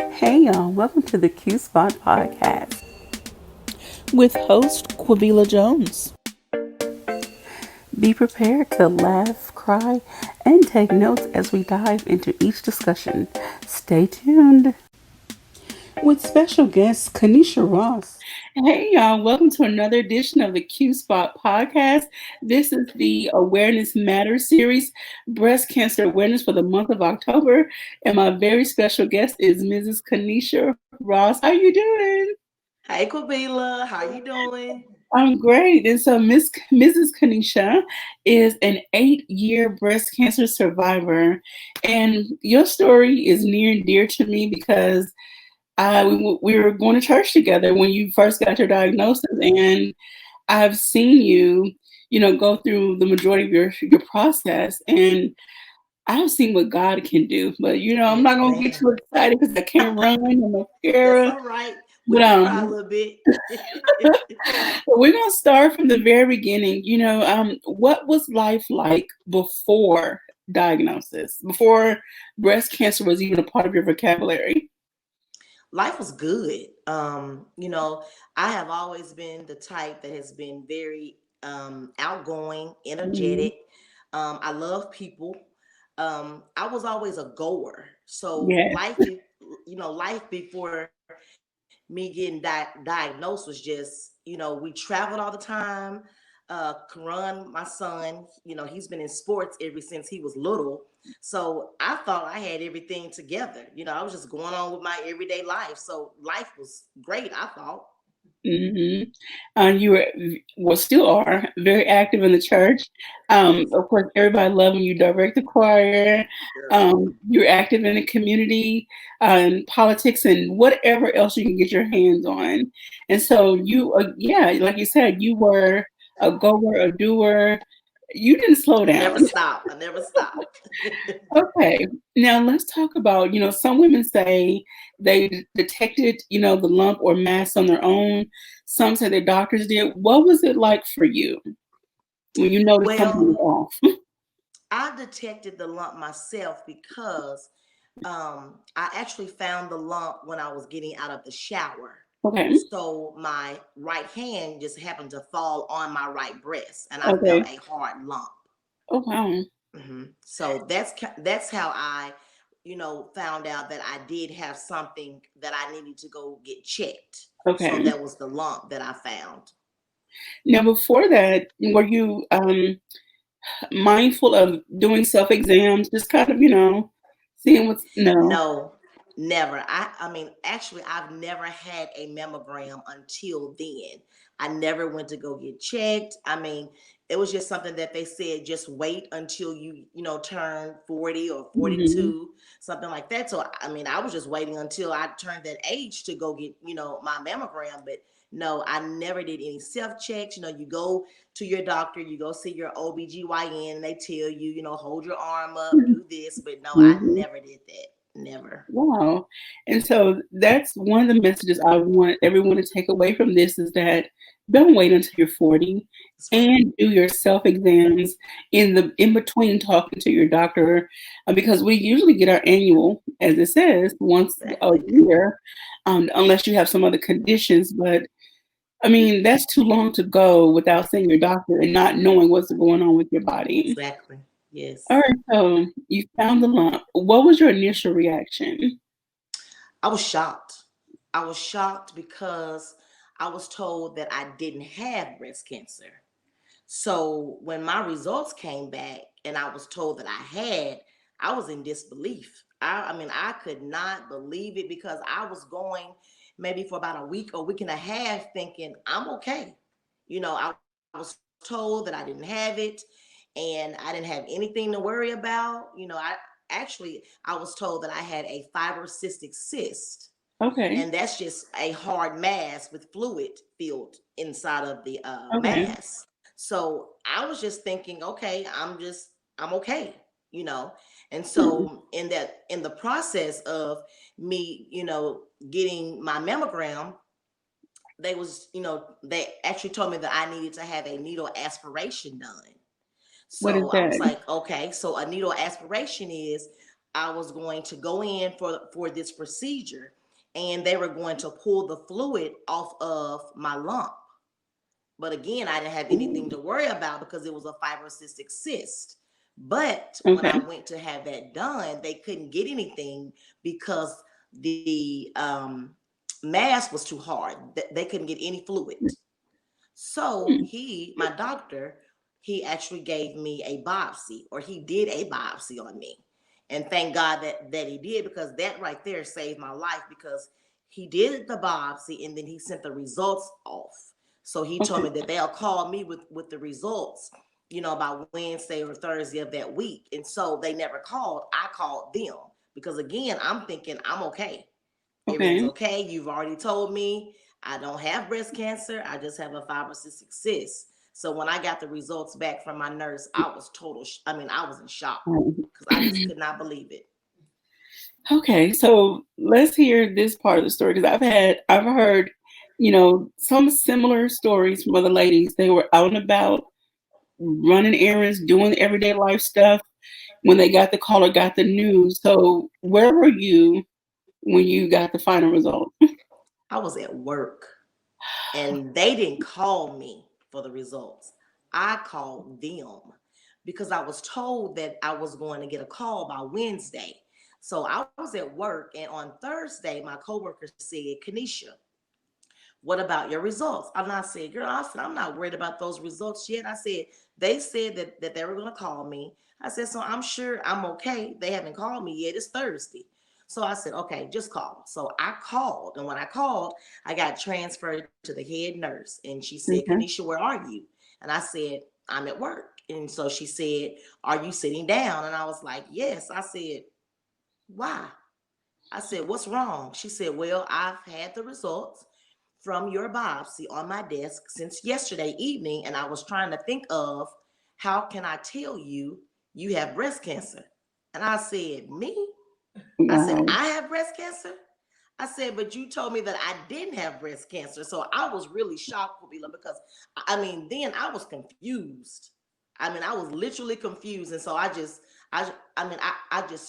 Hey y'all, welcome to the Q Spot Podcast with host Quabila Jones. Be prepared to laugh, cry, and take notes as we dive into each discussion. Stay tuned. With special guest Kenisha Ross. Hey y'all, welcome to another edition of the Q Spot Podcast. This is the Awareness Matters series, breast cancer awareness for the month of October. And my very special guest is Mrs. Kenisha Ross. How you doing? Hey, Quabila, how you doing? I'm great. And so Mrs. Kenisha is an 8-year breast cancer survivor. And your story is near and dear to me because we were going to church together when you first got your diagnosis, and I've seen you, go through the majority of your process, and I've seen what God can do. But I'm Yes, not gonna get ma'am. too excited because I can't run. I'm That's scared. all right. We But can cry a little bit. we're gonna start from the very beginning. What was life like before diagnosis, before breast cancer was even a part of your vocabulary? Life was good. I have always been the type that has been very outgoing, Mhm. energetic. I love people. I was always a goer. So Yeah. life before me getting diagnosed was just, we traveled all the time. Karan, my son, he's been in sports ever since he was little. So I thought I had everything together. I was just going on with my everyday life. So life was great, I thought. hmm you still are very active in the church. Yes, Of course, everybody loves when you direct the choir. girl. You're active in the community, politics, and whatever else you can get your hands on. And so yeah, like you said, you were a goer, a doer. You didn't slow I down. never stopped. I never stopped. Okay, now let's talk about, some women say they detected, the lump or mass on their own. Some say their doctors did. What was it like for you when you noticed something Well, was off? I detected the lump myself because I actually found the lump when I was getting out of the shower. Okay, So my right hand just happened to fall on my right breast, and I felt okay. a hard lump. Oh, wow. So that's how I, found out that I did have something that I needed to go get checked. So Okay. that was the lump that I found. Now, before that, were you mindful of doing self exams, just kind of, seeing what's no? No, never. I mean, actually, I've never had a mammogram until then. I never went to go get checked. I mean, it was just something that they said, just wait until turn 40 or hmm 42, something like that. So, I mean, I was just waiting until I turned that age to go get, my mammogram. But no, I never did any self checks. You go to your doctor, you go see your OBGYN, and they tell you, hold your arm up, do this. But no, I hmm never did that. Never. Wow. And so that's one of the messages I want everyone to take away from this is that don't wait until you're 40 That's right. and do your self exams in between talking to your doctor, because we usually get our annual, as it says, once a Exactly. year, unless you have some other conditions. But I mean, that's too long to go without seeing your doctor and not knowing what's going on with your body. Exactly. All Yes. right, so you found the lump. What was your initial reaction? I was shocked. I was shocked because I was told that I didn't have breast cancer. So when my results came back and I was told that I was in disbelief. I mean, I could not believe it because I was going maybe for about a week and a half thinking I'm okay. I was told that I didn't have it and I didn't have anything to worry about. I was told that I had a fibrocystic cyst, and Okay. that's just a hard mass with fluid filled inside of the Okay. mass. So I was just thinking, okay, I'm okay, you know. And Mhm. so in the process of me, getting my mammogram, they actually told me that I needed to have a needle aspiration done. What is So I was that? like, okay, so a needle aspiration is I was going to go in for this procedure, and they were going to pull the fluid off of my lump. But again, I didn't have anything Ooh. to worry about because it was a fibrocystic cyst. But when I Okay. went to have that done, they couldn't get anything because the mass was too hard. They couldn't get any fluid. So Hmm. my doctor, he actually gave me a biopsy, or he did a biopsy on me. And thank God that he did, because that right there saved my life, because he did the biopsy and then he sent the results off. So he told Okay. me that they'll call me with the results, by Wednesday or Thursday of that week. And so they never called. I called them because, again, I'm thinking I'm okay. Everything's Okay. okay. You've already told me I don't have breast cancer. I just have a fibrocystic cyst. So when I got the results back from my nurse, I was I was in shock because I just could not believe it. Okay, so let's hear this part of the story because I've heard, some similar stories from other ladies. They were out and about, running errands, doing everyday life stuff when they got the call or got the news. So where were you when you got the final result? I was at work, and they didn't call me for the results. I called them because I was told that I was going to get a call by Wednesday. So I was at work, and on Thursday, my coworker said, Kenisha, what about your results? And I said, girl, I said, I'm not worried about those results yet. I said, they said that they were going to call me. I said, so I'm sure I'm okay. They haven't called me yet. It's Thursday. So I said, okay, just call. So I called. And when I called, I got transferred to the head nurse. And she said, Okay. Kenisha, where are you? And I said, I'm at work. And so she said, are you sitting down? And I was like, yes. I said, why? I said, what's wrong? She said, well, I've had the results from your biopsy on my desk since yesterday evening, and I was trying to think of how can I tell you you have breast cancer. And I said, me? I said, Wow. I have breast cancer? I said, but you told me that I didn't have breast cancer. So I was really shocked, Kabila, because then I was confused. I was literally confused. And so I just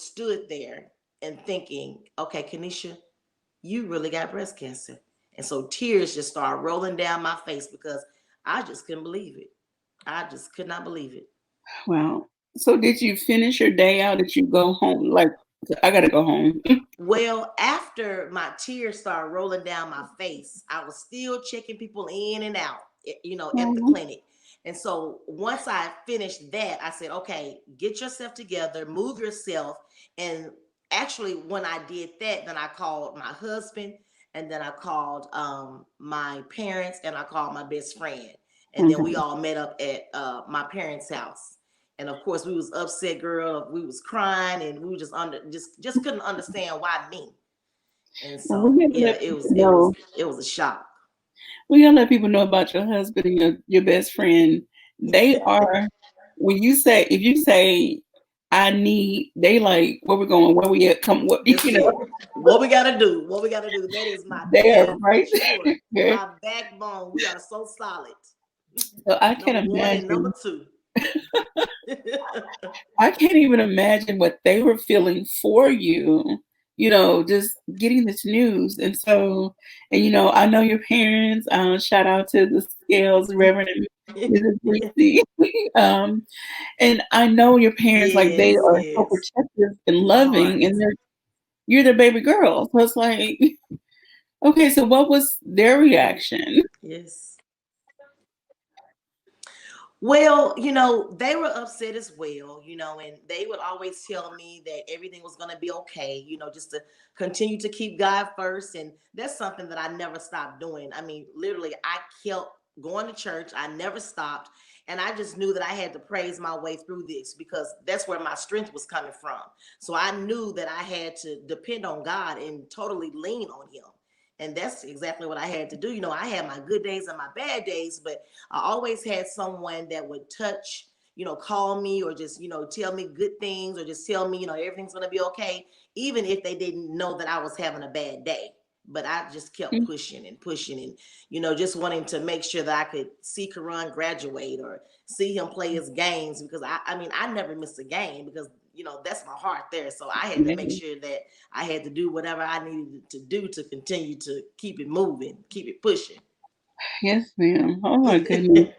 stood there and thinking, okay, Kenisha, you really got breast cancer. And so tears just started rolling down my face because I just couldn't believe it. I just could not believe it. Wow. So did you finish your day out? Did you go home? Like, I gotta go home. Well, after my tears started rolling down my face, I was still checking people in and out, at the Mhm. clinic. And so once I finished that, I said, okay, get yourself together, move yourself. And actually, when I did that, then I called my husband, and then I called my parents, and I called my best friend. And then we Okay. all met up at my parents' house. And of course we was upset, girl. We was crying, and we were just couldn't understand why me. And Well, we so gotta yeah, let people know. it was a shock. We gotta let people know about your husband and your best friend. They are when you say if you say I need, they like where we going, where we at, come what That's you know. it. What we gotta do? What we gotta do? That is my They are thing for right sure. there. My backbone. We are so solid. So I Number can't one and number imagine. two. I can't even imagine what they were feeling for you. Just getting this news, and so, and I know your parents. Shout out to the Scales, Reverend and Mrs. Reese. um, And I know your parents, like, they Yes, are so yes. protective and My loving, heart. and you're their baby girl. So it's like, okay, so what was their reaction? Yes. Well, they were upset as well, and they would always tell me that everything was going to be okay, just to continue to keep God first. And that's something that I never stopped doing. Literally, I kept going to church, I never stopped. And I just knew that I had to praise my way through this because that's where my strength was coming from. So I knew that I had to depend on God and totally lean on Him. And that's exactly what I had to do. I had my good days and my bad days, but I always had someone that would touch, call me, or just, tell me good things, or just tell me, everything's going to be okay, even if they didn't know that I was having a bad day. But I just kept pushing and pushing and, just wanting to make sure that I could see Karan graduate or see him play his games because I never missed a game because that's my heart there. So I had to make sure that I had to do whatever I needed to do to continue to keep it moving, keep it pushing. Yes, ma'am. Oh my goodness.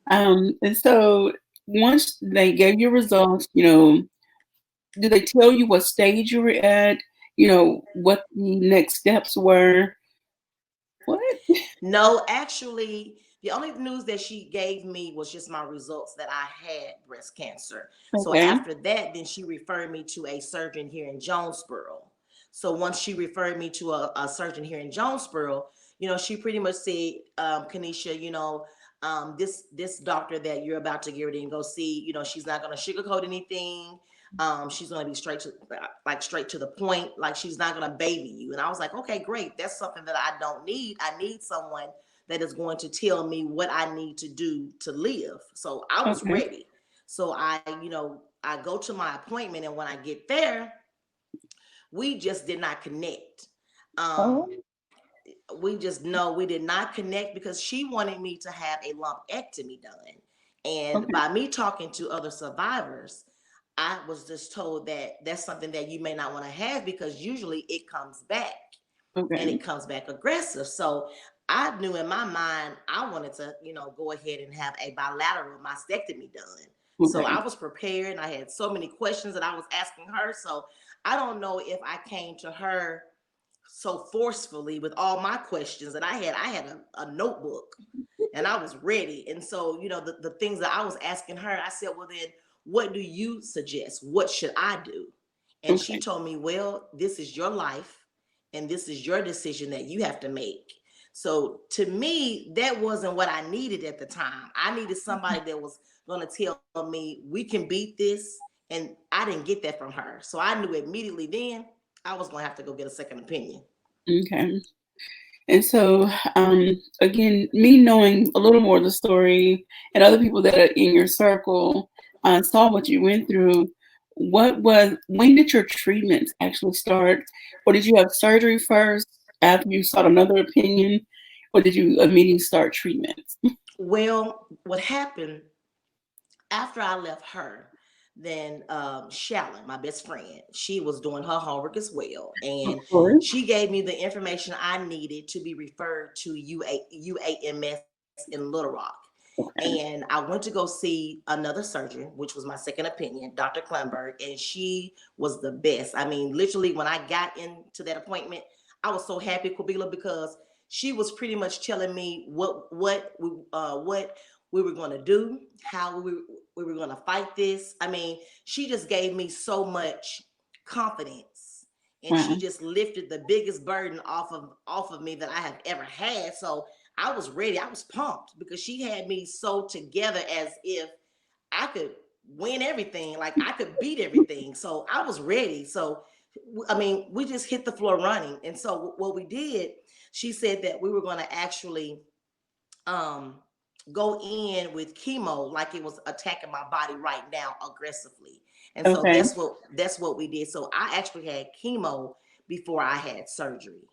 And so once they gave you results, did they tell you what stage you were at? What the next steps were? What? No, actually, the only news that she gave me was just my results that I had breast cancer. So Okay. after that, then she referred me to a surgeon here in Jonesboro. So once she referred me to a surgeon here in Jonesboro, she pretty much said, Kenisha, this doctor that you're about to get ready and go see, she's not going to sugarcoat anything. She's going to be straight to the point. Like, she's not going to baby you. And I was like, okay, great. That's something that I don't need. I need someone that is going to tell me what I need to do to live. So I was Okay. ready. So I go to my appointment, and when I get there, we just did not connect. Oh, We just know we did not connect because she wanted me to have a lumpectomy done. And okay. by me talking to other survivors, I was just told that that's something that you may not want to have because usually it comes back, and Okay. it comes back aggressive. So I knew in my mind I wanted to, go ahead and have a bilateral mastectomy done. So Okay. I was prepared, and I had so many questions that I was asking her. So I don't know if I came to her so forcefully with all my questions that I had a notebook, and I was ready. And so, the things that I was asking her, I said, well, then what do you suggest? What should I do? And she Okay. told me, well, this is your life, and this is your decision that you have to make. So to me, that wasn't what I needed at the time. I needed somebody that was going to tell me we can beat this. And I didn't get that from her. So I knew immediately then I was going to have to go get a second opinion. Okay. And so, again, me knowing a little more of the story and other people that are in your circle saw what you went through. When did your treatments actually start? Or did you have surgery first after you sought another opinion? Or did you immediately start treatments? Well, what happened after I left her, then Shallon, my best friend, she was doing her homework as well, Of and course. she gave me the information I needed to be referred to UAMS in Little Rock. And I went to go see another surgeon, which was my second opinion, Dr. Kleinberg, and she was the best. I mean, literally, when I got into that appointment, I was so happy, Kabila, because she was pretty much telling me what we were going to do, how we were going to fight this. I mean, she just gave me so much confidence, and she Wow. just lifted the biggest burden off of me that I have ever had. So I was ready. I was pumped because she had me so together as if I could win everything, like I could beat everything. So I was ready. So I mean, we just hit the floor running. And so what we did, she said that we were going to actually um go in with chemo like it was attacking my body right now aggressively. And so Okay. that's what we did. So I actually had chemo before I had surgery.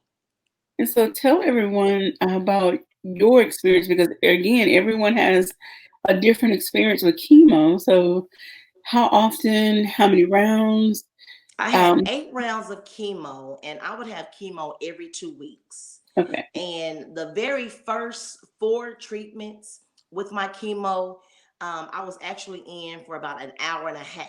And so tell everyone about your experience because, again, everyone has a different experience with chemo. So, how often, how many rounds? I had Um, 8 rounds of chemo, and I would have chemo every 2 weeks. okay. And the very first 4 treatments with my chemo, I was actually in for about an hour and a half.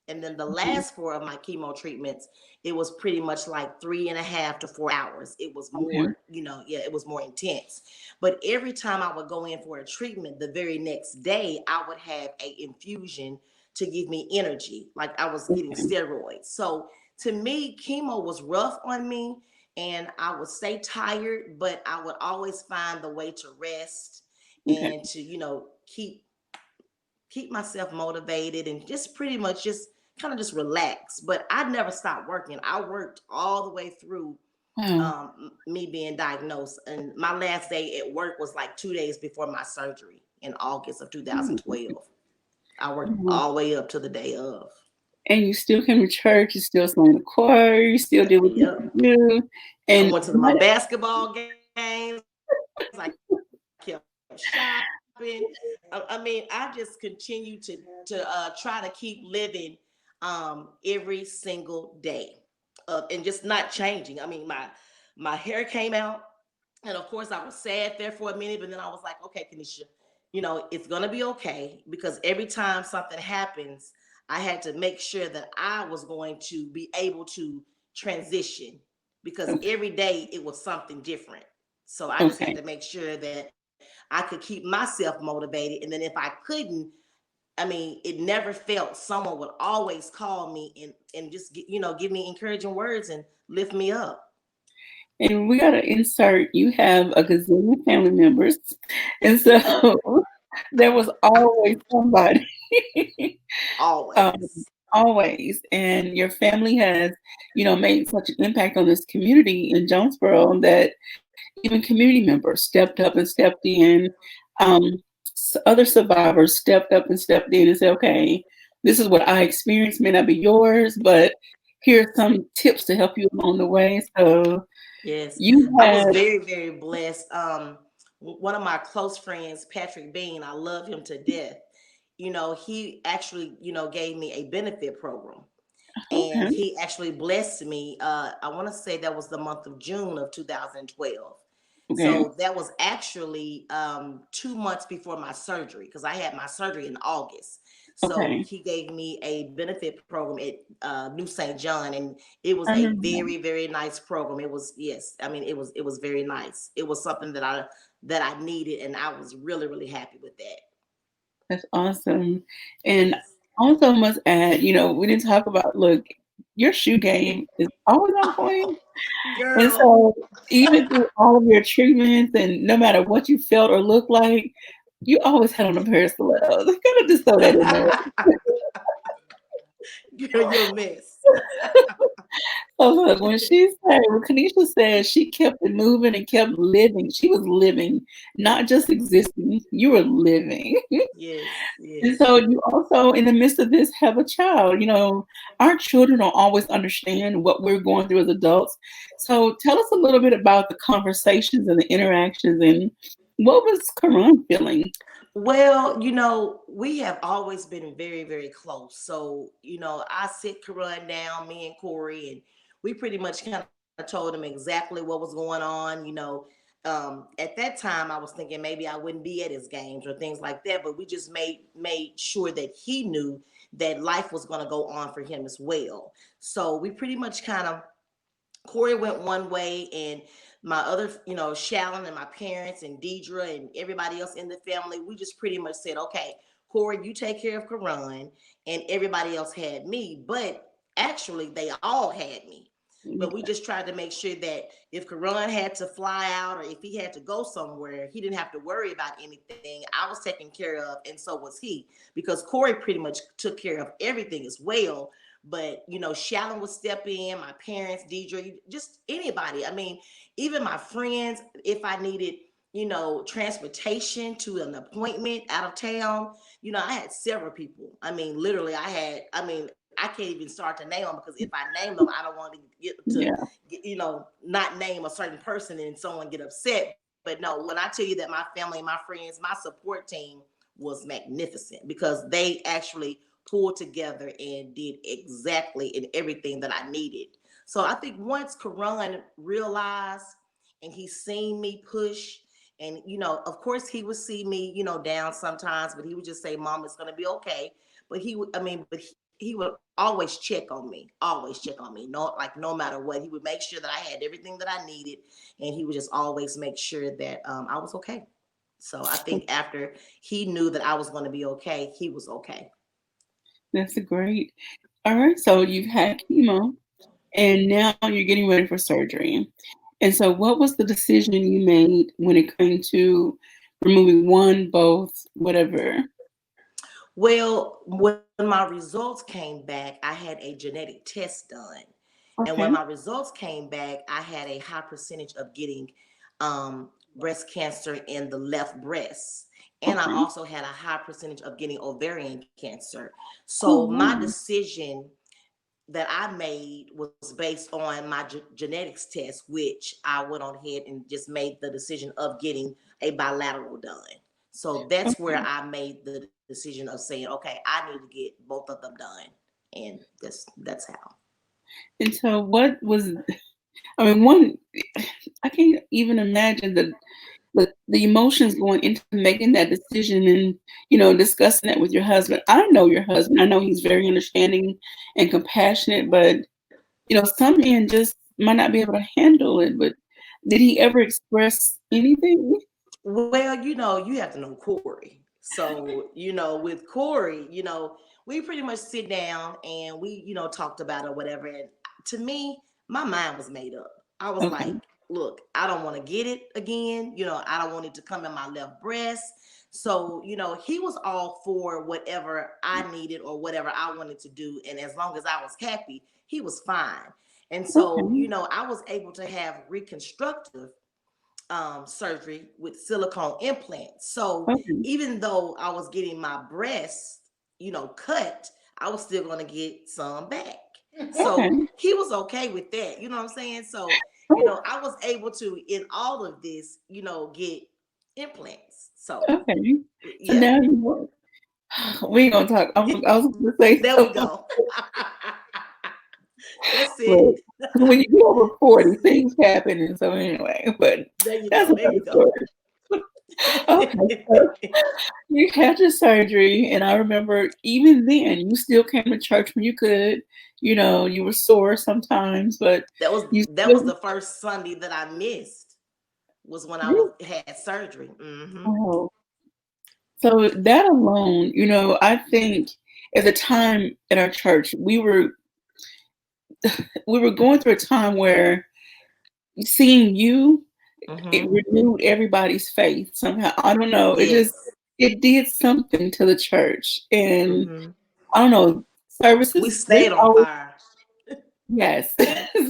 And then the Okay. last 4 of my chemo treatments, it was pretty much like 3.5 to 4 hours. It was Okay. more, yeah, it was more intense. But every time I would go in for a treatment, the very next day, I would have a infusion to give me energy, like I was getting Okay. steroids. So to me, chemo was rough on me, and I would stay tired, but I would always find the way to rest Okay. and to, keep myself motivated and just pretty much just kind of just relax. But I never stopped working. I worked all the way through Wow. me being diagnosed. And my last day at work was like 2 days before my surgery in August of Mhm. 2012. I worked Mhm. all the way up to the day of. And you still come to church, you still sing the choir, you still do what you Yep. do. I And went to my what, basketball games. I kept shopping. I mean, I just continue to try to keep living every single day, and just not changing. I mean, my hair came out, and of course I was sad there for a minute, but then I was like, okay, Kenisha, it's gonna be okay, because every time something happens, I had to make sure that I was going to be able to transition, because Okay. every day it was something different. So I just had Okay. to make sure that I could keep myself motivated. And then if I couldn't, I mean, it never felt, someone would always call me and just give me encouraging words and lift me up. And we got to insert, you have a gazillion family members. And so there was always somebody, um, Always. always. And your family has, made such an impact on this community in Jonesboro that even community members stepped up and stepped in. Um, Other survivors stepped up and stepped in and said, okay, this is what I experienced, may not be yours, but here's some tips to help you along the way. So Yes, you I was had, very, very blessed. One of my close friends, Patrick Bean, I love him to death. He actually, gave me a benefit program, and okay, he actually blessed me. I want to say that was the month of June of 2012. okay, So that was actually 2 months before my surgery, because I had my surgery in August. So okay. he gave me a benefit program at New St. John, and it was I a remember that. very, very nice program. It was, yes, I mean, it was very nice. It was something that I needed, and I was really, really happy with that. That's awesome. And Yes, also must add, we didn't talk about, look, your shoe game is always on point. And girl. so even through all of your treatments and no matter what you felt or looked like, you always had on a pair of stilettos. Gotta just throw that in there. Girl, you're a mess. So look, when Kanisha said she kept it moving and kept living, she was living, not just existing. You were living. Yes, And yes. so you also, in the midst of this, have a child. Our children don't always understand what we're going through as adults. So tell us a little bit about the conversations and the interactions and what was Karan feeling? Well, we have always been very, very close. So, I sit Karan down, me and Corey, and we pretty much kind of told him exactly what was going on. At that time, I was thinking maybe I wouldn't be at his games or things like that, but we just made sure that he knew that life was going to go on for him as well. So we pretty much kind of, Corey went one way, and my other, Shallon and my parents and Deidre and everybody else in the family, we just pretty much said, okay, Corey, you take care of Karan, and everybody else had me. But actually, they all had me. But we just tried to make sure that if Karan had to fly out or if he had to go somewhere, he didn't have to worry about anything. I was taken care of, and so was he, because Corey pretty much took care of everything as well. But Shallon would step in, my parents, Deidre, just anybody. I mean, even my friends, if I needed, transportation to an appointment out of town, I had several people. I mean, literally, I can't even start to name them, because if I name them, I don't want to Yeah, not name a certain person and someone get upset. But no, when I tell you that my family, my friends, my support team was magnificent, because they actually pulled together and did exactly and everything that I needed. So I think once Karan realized and he seen me push, and of course he would see me, down sometimes, but he would just say, "Mom, it's gonna be okay." But he would, I mean, but he would always check on me. No, like no matter what, he would make sure that I had everything that I needed, and he would just always make sure that I was okay. So I think after he knew that I was going to be okay, he was okay. that's great. All right, so you've had chemo and now you're getting ready for surgery. And so what was the decision you made when it came to removing one, both, whatever? Well, when my results came back, I had a genetic test done. And when my Okay, results came back, I had a high percentage of getting breast cancer in the left breast. And I okay. also had a high percentage of getting ovarian cancer. So Oh, my wow. decision that I made was based on my genetics test, which I went on ahead and just made the decision of getting a bilateral done. So that's where Okay. I made the decision of saying, okay, I need to get both of them done. And that's how. And so, what was? I mean, one. I can't even imagine the emotions going into making that decision and discussing that with your husband. I know your husband. I know he's very understanding and compassionate, but some men just might not be able to handle it. But did he ever express anything? Well, you have to know Corey. So, with Corey, we pretty much sit down and we, talked about it or whatever. And to me, my mind was made up. I was Okay. like, look, I don't want to get it again. I don't want it to come in my left breast. So, he was all for whatever I needed or whatever I wanted to do. And as long as I was happy, he was fine. And so, Okay. I was able to have reconstructive surgery with silicone implants. So Okay. even though I was getting my breast, cut, I was still going to get some back. Okay. So he was okay with that. You know what I'm saying? So, Oh, I was able to, in all of this, get implants. So, okay. So yeah, now we ain't gonna talk. I was gonna say there we something, go. That's but it. 'cause when you get over 40, things happen, and so anyway. But There you that's go. There another you go. story. Okay, so you had your surgery, and I remember even then, you still came to church when you could. You were sore sometimes, but that was you that was still. the first Sunday that I missed. Was when I was Really? had surgery. Hmm. Oh, so that alone, I think at the time in our church, we were going through a time where seeing you, it Hmm. renewed everybody's faith somehow. I don't know. Yes. It did something to the church, and Hmm. I don't know, We services, there's stayed on always. fire. Yes.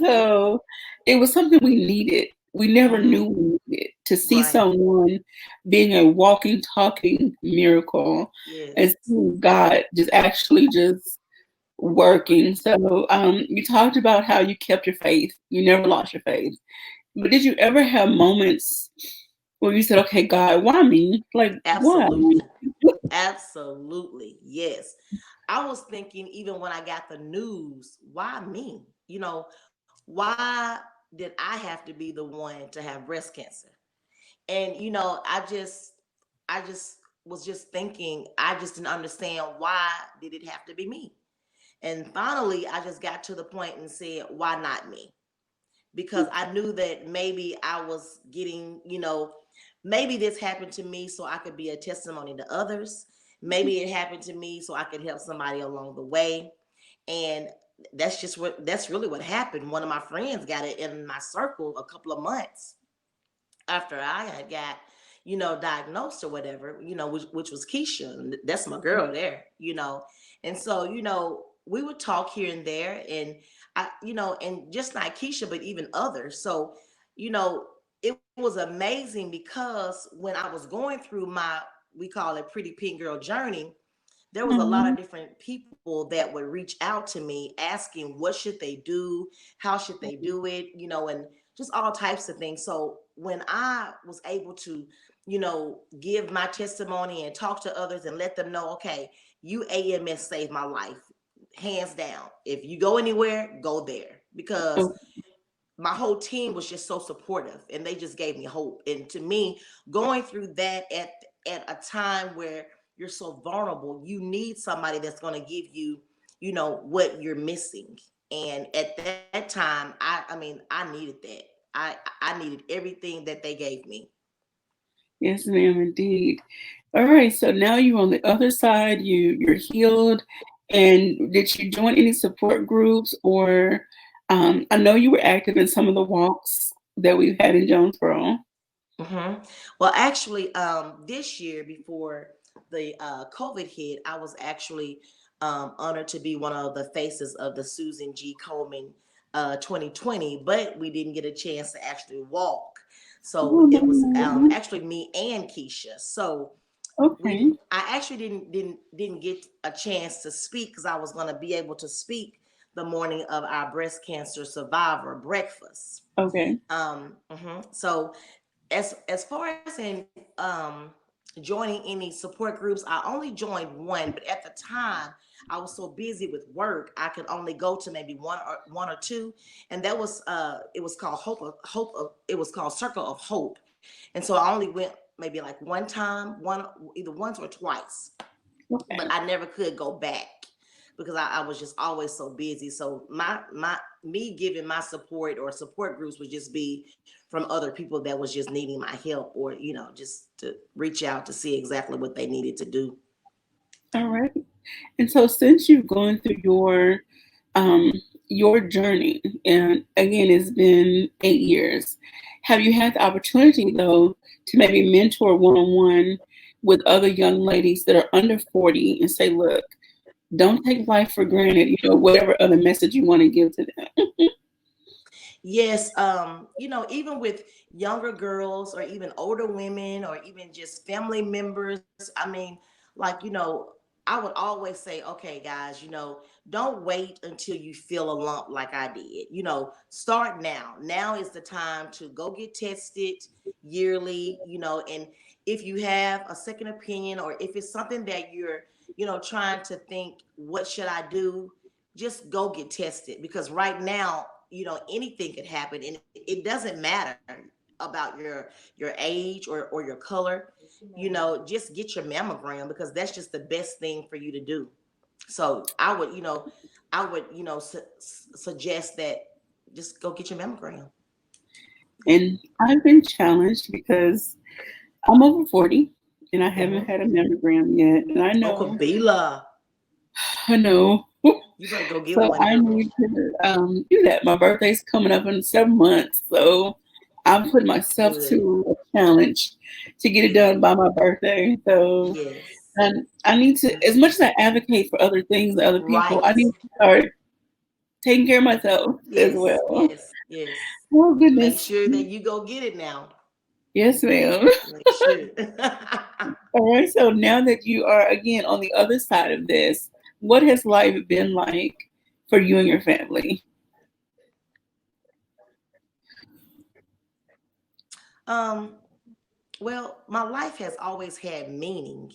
So it was something we needed. We never Hmm. knew we needed to see Right. someone being a walking, talking miracle and Yes. seeing God just actually just working. So you talked about how you kept your faith. You never lost your faith. But did you ever have moments where you said, okay, God, why me? Like, why? Absolutely. Absolutely. Yes. I was thinking even when I got the news, why me? Why did I have to be the one to have breast cancer? And I just was just thinking, I just didn't understand why did it have to be me? And finally, I just got to the point and said, why not me? Because I knew that maybe I was getting, maybe this happened to me so I could be a testimony to others. Maybe it happened to me so I could help somebody along the way. And that's really what happened. One of my friends got it in my circle a couple of months after I had got, diagnosed or whatever, which was Keisha. And that's my girl there, And so, we would talk here and there and and just not Keisha, but even others. So, you know, it was amazing because when I was going through we call it pretty pink girl journey, there was a lot of Mhm. different people that would reach out to me asking what should they do, how should they do it, and just all types of things. So when I was able to, give my testimony and talk to others and let them know, okay, you AMS saved my life, hands down. If you go anywhere, go there, because Oh, my whole team was just so supportive and they just gave me hope. And to me, going through that at a time where you're so vulnerable, you need somebody that's going to give you, what you're missing. And at that time, I mean, I needed that. I needed everything that they gave me. yes, ma'am, indeed. All right, so now you're on the other side. You're healed, and did you join any support groups or? I know you were active in some of the walks that we've had in Jonesboro. Hmm. Well, actually, this year before the COVID hit, I was actually honored to be one of the faces of the Susan G. Komen 2020, but we didn't get a chance to actually walk. So Oh it was no. actually me and Keisha. So Okay. I actually didn't get a chance to speak because I was going to be able to speak the morning of our breast cancer survivor breakfast. Okay. So as far as in joining any support groups. I only joined one, but at the time I was so busy with work, I could only go to maybe one or two, and that was it was called it was called Circle of Hope, and so I only went maybe like one time, either once or twice, but Okay. I never could go back because I was just always so busy. So my me giving my support or support groups would just be from other people that was just needing my help, or just to reach out to see exactly what they needed to do. All right. And so since you've gone through um your journey, and again it's been 8 years, have you had the opportunity though to maybe mentor one-on-one with other young ladies that are under 40 and say, look, don't take life for granted, whatever other message you want to give to them? Yes, even with younger girls or even older women or even just family members, I mean, like, I would always say, okay, guys, don't wait until you feel a lump like I did. Start now. Now is the time to go get tested yearly, and if you have a second opinion or if it's something that you're, trying to think, what should I do? Just go get tested, because right now, anything could happen, and it doesn't matter about your age or your color. Just get your mammogram, because that's just the best thing for you to do. So I would suggest that just go get your mammogram. Yeah. And I've been challenged because I'm over 40 and I haven't Mm-hmm. had a mammogram yet. And I Oh, know, Kabila, I know. you better go get So one, I girl. need to do that. My birthday's coming up in 7 months. So I'm putting myself Good. to a challenge to get it done Good. by my birthday. So Yes. I need to, as much as I advocate for other things and other people, I Right. need to start taking care of myself as Yes. well. Yes. Yes. Oh, Make goodness. sure that you go get it now. Yes, ma'am. Make sure. All right. So now that you are again on the other side of this, what has life been like for you and your family? um, well, my life has always had meaning,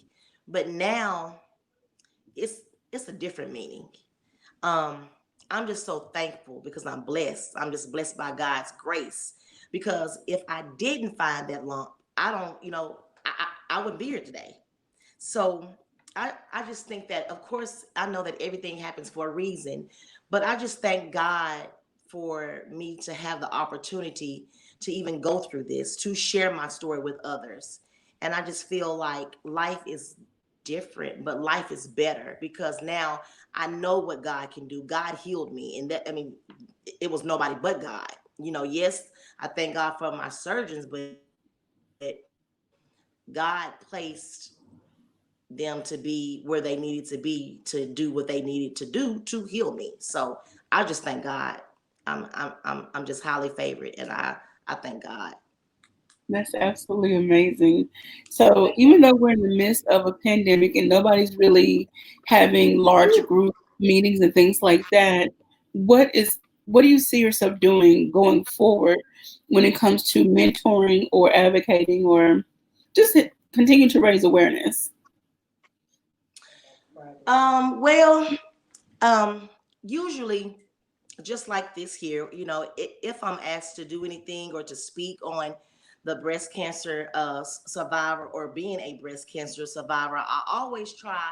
but now it's it's a different meaning. Um, I'm just so thankful because I'm blessed. I'm just blessed by God's grace. Because if I didn't find that lump, I don't, I wouldn't be here today. So I just think that, of course, I know that everything happens for a reason, but I just thank God for me to have the opportunity to even go through this, to share my story with others. And I just feel like life is different, but life is better because now I know what God can do. God healed me. And that, I mean, it was nobody but God. Yes, I thank God for my surgeons, but God placed them to be where they needed to be to do what they needed to do to heal me. So I just thank God. I'm just highly favored, and I thank God. That's absolutely amazing. So, even though we're in the midst of a pandemic and nobody's really having large Woo. group meetings and things like that, what do you see yourself doing going forward when it comes to mentoring or advocating or just continue to raise awareness? Well, um, usually just like this here, if I'm asked to do anything or to speak on the breast cancer survivor or being a breast cancer survivor, I always try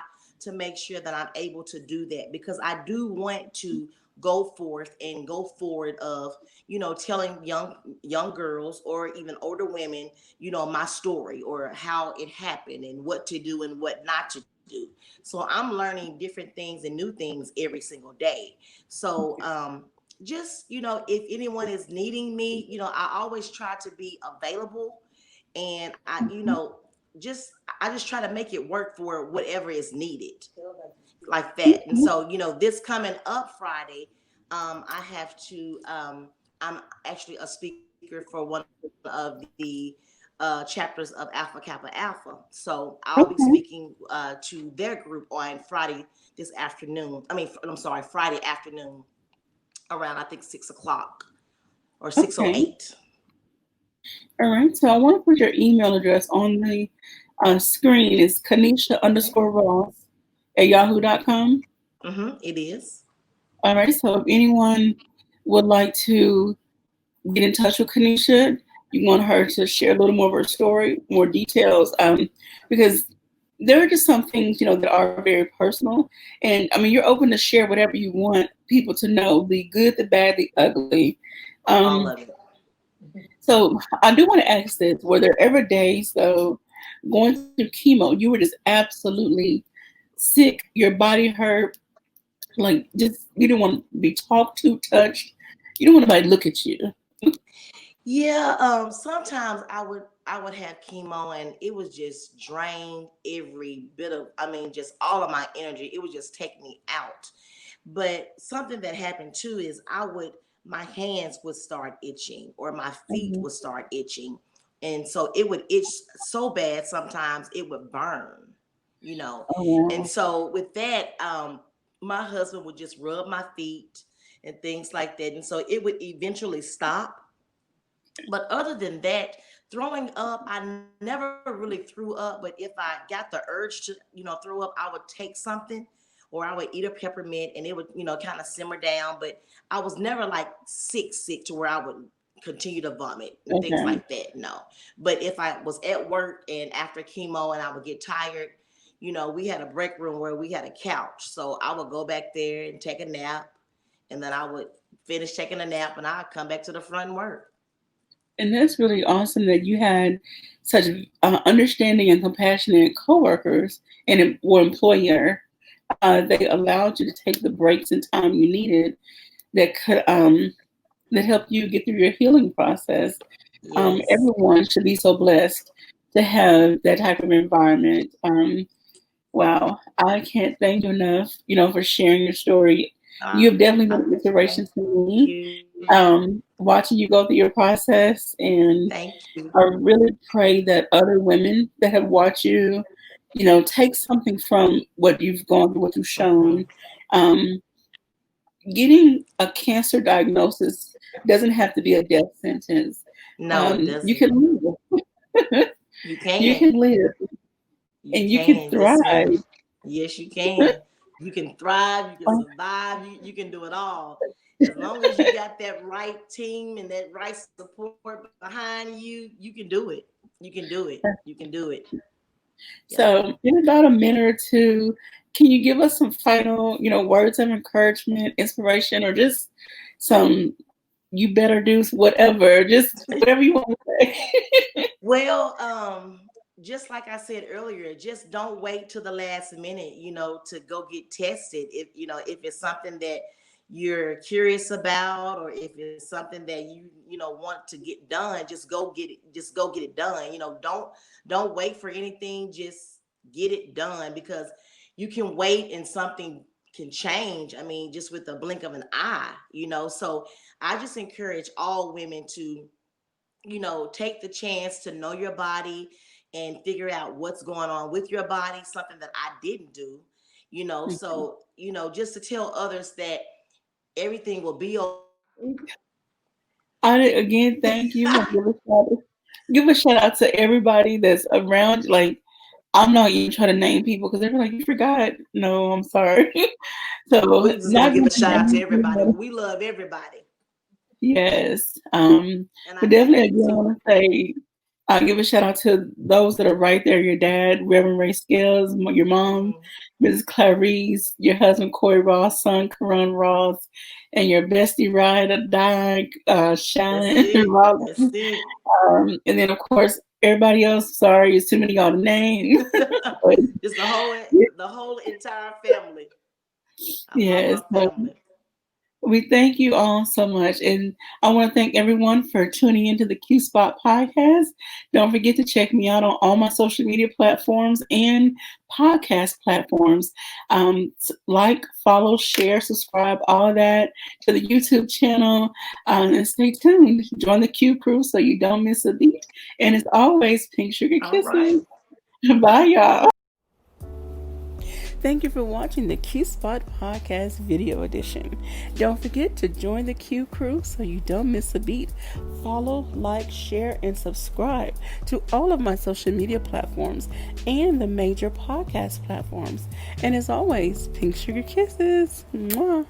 to make sure that I'm able to do that, because I do want to go forth and go forward of, telling young girls or even older women, my story or how it happened and what to do and what not to do. So I'm learning different things and new things every single day. So just, if anyone is needing me, I always try to be available, and I just try to make it work for whatever is needed, like that. And so, this coming up Friday, I have to I'm actually a speaker for one of the chapters of Alpha Kappa Alpha. So I'll be speaking Okay, to their group on Friday this afternoon. I'm sorry, Friday afternoon around, I think, 6 o'clock or six o okay. eight. All right. So, I want to put your email address on the screen is Kenisha_Ross at yahoo.com. It is. All right. So if anyone would like to get in touch with Kenisha, you want her to share a little more of her story, more details, because there are just some things, that are very personal. And I mean, you're open to share whatever you want people to know, the good, the bad, the ugly. All Um, of it. so I do want to ask this, were there ever days though going through chemo, you were just absolutely sick, your body hurt, like just you didn't want to be talked to, touched, you don't want anybody to look at you? Yeah, sometimes I would have chemo and it was just drained every bit of, I mean, just all of my energy. It would just take me out. But something that happened too is my hands would start itching or my feet Mhm. would start itching. And so it would itch so bad sometimes it would burn, you know. Oh, And wow. so with that, my husband would just rub my feet and things like that. And so it would eventually stop, but other than that, throwing up, I never really threw up. But if I got the urge to, throw up, I would take something or I would eat a peppermint and it would, kind of simmer down. But I was never like sick to where I would continue to vomit and things Okay. like that. No. But if I was at work and after chemo and I would get tired, we had a break room where we had a couch. So I would go back there and take a nap, and then I would finish taking a nap and I'd come back to the front and work. And that's really awesome that you had such understanding and compassionate coworkers and or employer. They allowed you to take the breaks and time you needed that could that helped you get through your healing process. Yes. Everyone should be so blessed to have that type of environment. Wow, I can't thank you enough, for sharing your story. You have definitely been an inspiration to Thank me. you. Watching you go through your process, and Thank you. I really pray that other women that have watched you, take something from what you've gone through, what you've shown. Hmm. Um, Getting a cancer diagnosis doesn't have to be a death sentence. No, it You doesn't. can live. You You can. can live, You and you can can. Yes, ma'am. thrive. Yes, you can. You can thrive. You can Oh, survive. You can do it all. As long as you got that right team and that right support behind you, you can do it. You can do it. You can do it. Yep. so, in about a minute or two, can you give us some final, words of encouragement, inspiration, or just some you better do whatever, just whatever you want to say? Well, just like I said earlier, just don't wait till the last minute, to go get tested. If it's something that you're curious about, or if it's something that you want to get done, just go get it. Just go get it done. Don't wait for anything. Just get it done, because you can wait and something can change. I mean, just with the blink of an eye. So I just encourage all women to take the chance to know your body and figure out what's going on with your body, something that I didn't do, so, just to tell others that everything will be Again, thank you. I give a shout out to everybody that's around. Like, I'm not even trying to name people because they're like, you forgot. No, I'm sorry. So, we just gonna not give going a to shout out to name everybody. anybody. We love everybody. Yes. And I But thank definitely you again, I too. want to say, give a shout out to those that are right there. Your dad, Reverend Ray Scales, your mom, Hmm. Mrs. Clarice, your husband, Corey Ross, son, Karan Ross, and your bestie ride or die, That's Shallon it. Ross. That's it. And then, of course, everybody else. Sorry, it's too many y'all to name. But Just the whole entire family. I love yes, my so family. we thank you all so much. And I want to thank everyone for tuning into the Q Spot podcast. Don't forget to check me out on all my social media platforms and podcast platforms. Like, follow, share, subscribe, all of that to the YouTube channel. And stay tuned. Join the Q crew so you don't miss a beat. And as always, pink sugar All right. kisses. Bye, y'all. Thank you for watching the Q Spot Podcast video edition. Don't forget to join the Q crew so you don't miss a beat. Follow, like, share, and subscribe to all of my social media platforms and the major podcast platforms. And as always, pink sugar kisses. Mwah.